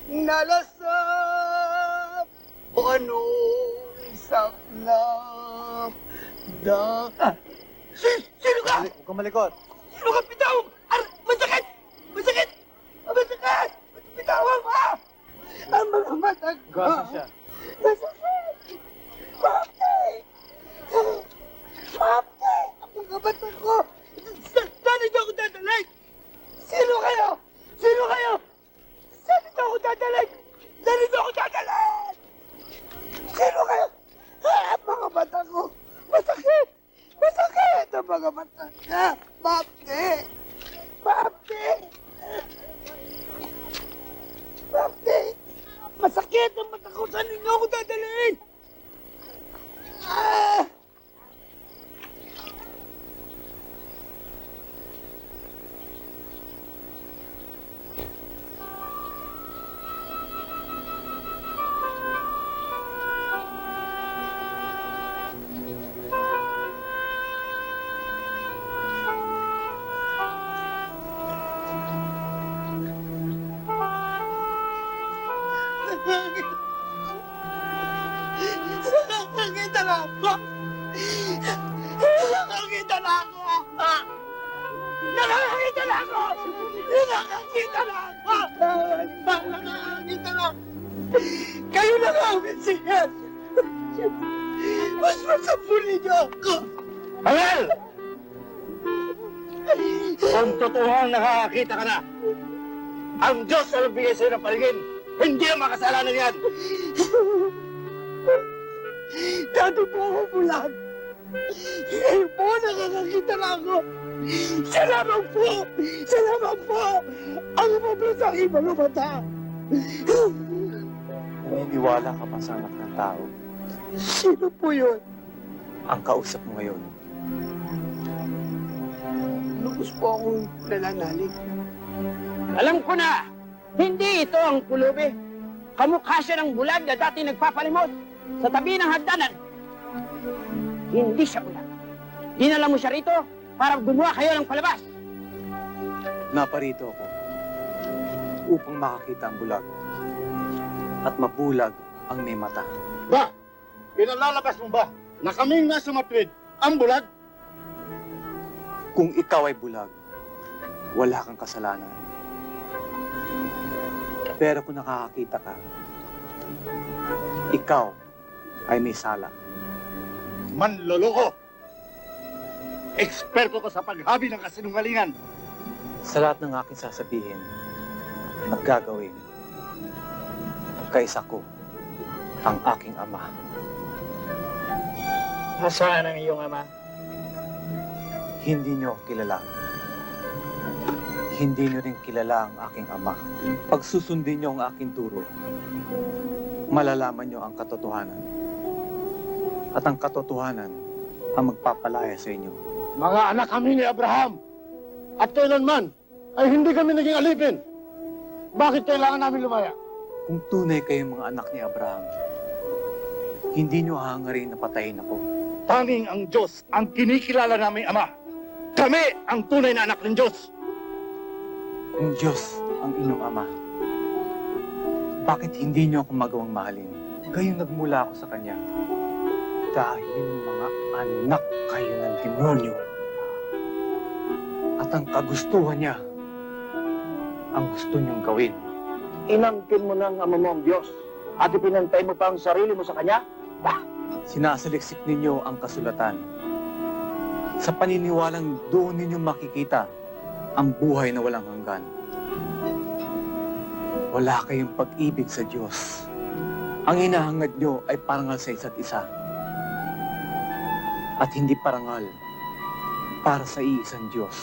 nalasap o anong saklap Sino ka? Huwag kang malikot. Sino ka? Bitawang! Masakit! Masakit! Masakit! Bitawang ka! Ang mga mata ko! Gano'n siya? Masakit! Mapte! Mapte! Ang mga mata ko! Saan niyo ako dadalhin? Sino kayo? Sino kayo? Saan niyo ako dadalhin? Saan niyo ako dadalhin? Sino kayo? Ang mga mata ko! Masakit! Masakit ang mga mata ka! Mapte! Mapte! Mapte! Masakit ang mata ko! Saan niyo ako dadalhin? Ah! Nakakakita na ako! Nakakakita na ako! Nakakakita na ako! Nakakakita na ako! Nakakakita na! Kayo na nga ang mensihan! Mas masapuli niyo ako! Angel! Kung totoong nakakakita ka na, ang Diyos ang nagbigay sa'yo ng paligid. Hindi ang makasalanan yan! Dati po ako bulag! Ngayon po nakakakita na ako! Salamat po! Salamat po! Ang mablos ang ibang mata! Naniniwala ka pa sa anak ng tao. Sino po yun? Ang kausap mo ngayon. Lubos po akong nananalig. Alam ko na, hindi ito ang pulubi. Kamukha siya ng bulag na dati nagpapalimos sa tabi ng hagdanan. Hindi siya bulag. Dinala mo siya rito para gumawa kayo ng palabas. Naparito ako upang makakita ang bulag at mabulag ang may mata. Ba? Pinalalabas mo ba na kaming nasa matwid ang bulag? Kung ikaw ay bulag, wala kang kasalanan. Pero kung nakakakita ka, ikaw ay may sala. Manloloko! Eksperto ko sa paghabi ng kasinungalingan. Sa lahat ng aking sasabihin at gagawin, kaisa ko ang aking ama. Nasaan ang iyong ama? Hindi niyo kilala. Hindi niyo rin kilala ang aking ama. Pag susundin niyo ang aking turo, malalaman niyo ang katotohanan. At ang katotohanan ang magpapalaya sa inyo. Mga anak kami ni Abraham. At kailanman ay hindi kami naging alipin. Bakit kailangan namin lumaya? Kung tunay kayong mga anak ni Abraham, hindi niyo hahangarin na patayin ako. Tanging ang Diyos ang kinikilala naming Ama. Kami ang tunay na anak ng Diyos. Kung Diyos ang inyong ama, bakit hindi niyo ako magawang mahalin? Gayong nagmula ako sa Kanya. Dahil mga anak kayo ng demonyo. At ang kagustuhan niya, ang gusto niyong gawin. Inangkin mo ng ama mo ang Diyos at ipinantay mo pa ang sarili mo sa Kanya? Sinasaliksik ninyo ang kasulatan. Sa paniniwalang doon ninyo makikita ang buhay na walang hanggan. Wala kayong pag-ibig sa Diyos. Ang hinahangad nyo ay parangal sa isa't isa. At hindi parangal para sa iisang Diyos.